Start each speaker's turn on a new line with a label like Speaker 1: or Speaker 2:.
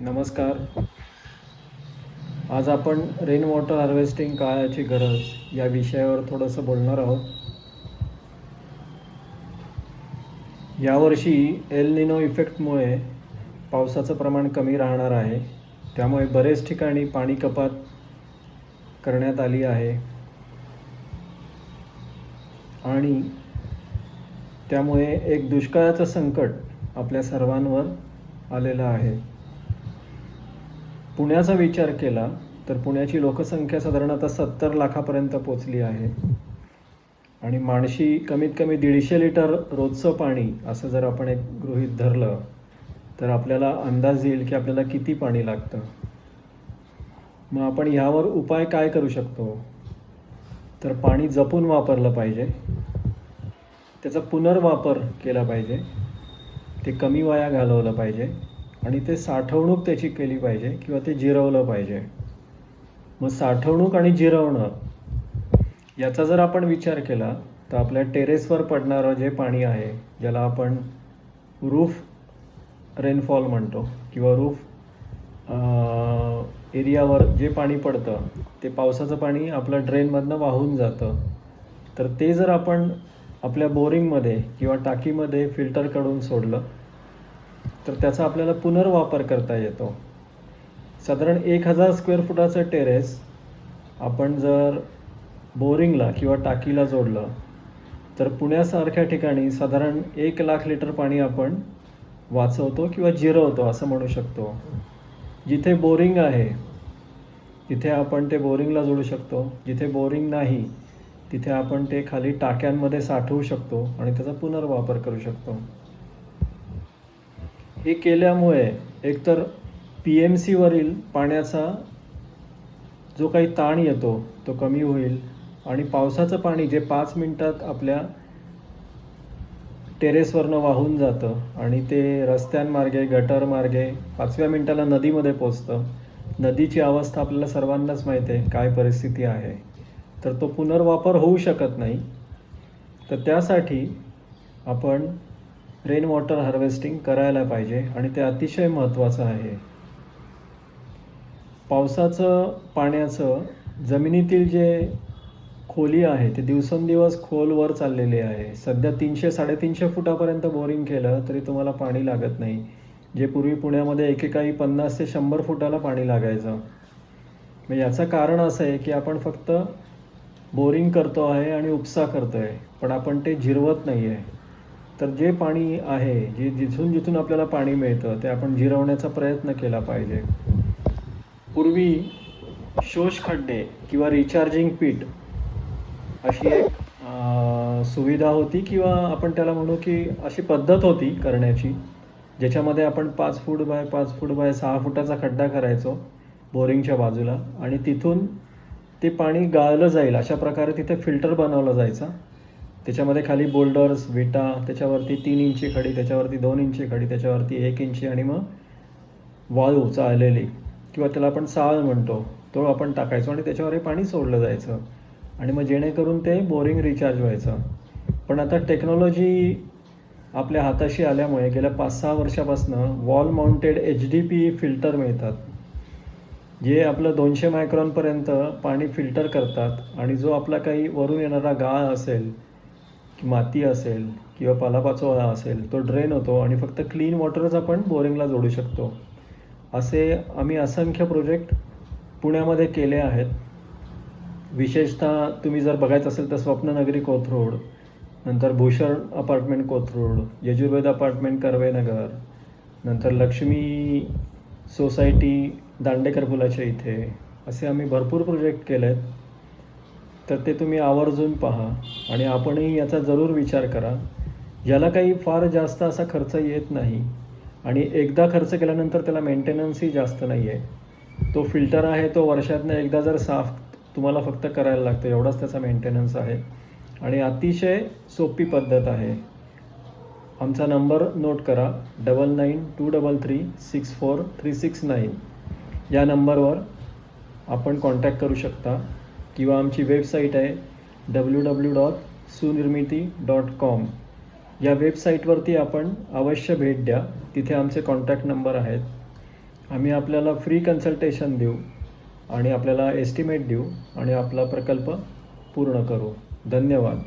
Speaker 1: नमस्कार. आज आपण रेन वॉटर हार्वेस्टिंग काळाची गरज या विषयावर थोडंसं बोलणार आहोत. यावर्षी एल निनो इफेक्टमुळे पावसाचं प्रमाण कमी राहणार आहे. त्यामुळे बरेच ठिकाणी पाणी कपात करण्यात आली आहे आणि त्यामुळे एक दुष्काळाचं संकट आपल्या सर्वांवर आलेलं आहे. पुण्याचा विचार केला तर पुण्याची लोकसंख्या साधारणतः 70 लाखापर्यंत पोचली आहे आणि माणशी कमीत कमी 150 लिटर रोजचं पाणी असं जर आपण एक गृहीत धरलं तर आपल्याला अंदाज येईल की आपल्याला किती पाणी लागतं. मग आपण यावर उपाय काय करू शकतो? तर पाणी जपून वापरलं पाहिजे, त्याचा पुनर्वापर केला पाहिजे, ते कमी वाया घालवलं पाहिजे आणि ते साठवणूक त्याची केली पाहिजे किंवा ते जिरवलं पाहिजे. मग साठवणूक आणि जिरवणं याचा जर आपण विचार केला तर आपल्या टेरेसवर पडणारं जे पाणी आहे, ज्याला आपण रूफ रेनफॉल म्हणतो किंवा रूफ एरियावर जे पाणी पडतं ते पावसाचं पाणी आपलं ड्रेनमधनं वाहून जातं. तर ते जर आपण आपल्या बोरिंगमध्ये किंवा टाकीमध्ये फिल्टर करून सोडलं तर त्याचा आपल्याला पुनर्वापर करता येतो. साधारण 1000 स्क्वेअर फुटाचं टेरेस आपण जर बोरिंगला किंवा टाकीला जोडलं तर पुण्यासारख्या ठिकाणी साधारण 1 लाख लिटर पाणी आपण वाचवतो किंवा जिरवतो असं म्हणू शकतो. जिथे बोरिंग आहे तिथे आपण ते बोरिंगला जोडू शकतो, जिथे बोरिंग नाही तिथे आपण ते खाली टाक्यांमध्ये साठवू शकतो आणि त्याचा पुनर्वापर करू शकतो. हे केल्यामुळे एकतर PMCवरील पाण्याचा जो काही ताण येतो तो कमी होईल आणि पावसाचं पाणी जे 5 मिनिटात आपल्या टेरेसवरनं वाहून जातं आणि ते रस्त्यांमार्गे गटरमार्गे 5व्या मिनिटाला नदीमध्ये पोचतं. नदीची अवस्था आपल्याला सर्वांनाच माहिती आहे काय परिस्थिती आहे, तर तो पुनर्वापर होऊ शकत नाही. तर त्यासाठी आपण रेन वॉटर हार्वेस्टिंग करायला पाहिजे आणि ते अतिशय महत्त्वाचं आहे. पावसाचं पाण्याचं जमिनीतील जे खोली आहे ते दिवसेंदिवस खोलवर चाललेले आहे. सध्या 300-350 फुटापर्यंत बोरिंग केलं तरी तुम्हाला पाणी लागत नाही, जे पूर्वी पुण्यामध्ये एकेकाळी 50 ते 100 फुटाला पाणी लागायचं. मग याचं कारण असं आहे की आपण फक्त बोरिंग करतो आहे आणि उपसा करतो आहे, पण आपण ते जिरवत नाही आहे. तर जे पाणी आहे, जिथून आपल्याला पाणी मिळतं ते आपण जिरवण्याचा प्रयत्न केला पाहिजे. पूर्वी शोषखड्डे किंवा रिचार्जिंग पीट अशी एक सुविधा होती किंवा आपण त्याला म्हणू की अशी पद्धत होती करण्याची, ज्याच्यामध्ये आपण 5 फूट बाय 5 फूट बाय 6 फुटाचा खड्डा करायचो बोरिंगच्या बाजूला आणि तिथून ते पाणी गाळलं जाईल अशा प्रकारे तिथे फिल्टर बनवलं जायचा. त्याच्यामध्ये खाली बोल्डर्स, विटा, त्याच्यावरती 3 इंची खडी, त्याच्यावरती 2 इंची खडी, त्याच्यावरती 1 इंची आणि मग वाळू चाळलेली किंवा त्याला आपण साळ म्हणतो तो आपण टाकायचो आणि त्याच्यावर हे पाणी सोडलं जायचं आणि मग जेणेकरून ते बोरिंग रिचार्ज व्हायचं. पण आता टेक्नॉलॉजी आपल्या हाताशी आल्यामुळे गेल्या 5-6 वर्षापासून वॉल माउंटेड HDPE फिल्टर मिळतात, जे आपलं 200 मायक्रॉनपर्यंत पाणी फिल्टर करतात आणि जो आपला काही वरून येणारा गाळ असेल, माती असेल किंवा पालापाचोळा असेल तो ड्रेन होतो आणि फक्त क्लीन वॉटरच आपण बोरिंगला जोडू शकतो. असे आम्ही असंख्य प्रोजेक्ट पुण्यामध्ये केले आहेत. विशेषतः तुम्ही जर बघायचं असेल तर स्वप्ननगरी कोथरूड, नंतर भूषण अपार्टमेंट कोथरूड, यजुर्वेद अपार्टमेंट कर्वेनगर, नंतर लक्ष्मी सोसायटी दांडेकर पुलाच्या इथे, असे आम्ही भरपूर प्रोजेक्ट केले आहेत. तर ते तुम्ही आवर्जून पहा आणि आपणही याचा जरूर विचार करा. याला काही फार जास्त असा खर्च येत नाही आणि एकदा खर्च केल्यानंतर त्याला मेंटेनन्सही जास्त नाही आहे. तो फिल्टर आहे तो वर्षातनं एकदा जर साफ तुम्हाला फक्त करायला लागतं, एवढाच त्याचा मेंटेनन्स आहे आणि अतिशय सोपी पद्धत आहे. आमचा नंबर नोट करा, 9923364369. या नंबरवर आपण कॉन्टॅक्ट करू शकता किंवा आमची वेबसाईट आहे www.sunirmiti.com. या वेबसाईटवरती आपण अवश्य भेट द्या, तिथे आमचे कॉन्टॅक्ट नंबर आहेत आम्ही आपल्याला फ्री कन्सल्टेशन देऊ आणि आपल्याला एस्टिमेट देऊ आणि आपला प्रकल्प पूर्ण करू. धन्यवाद.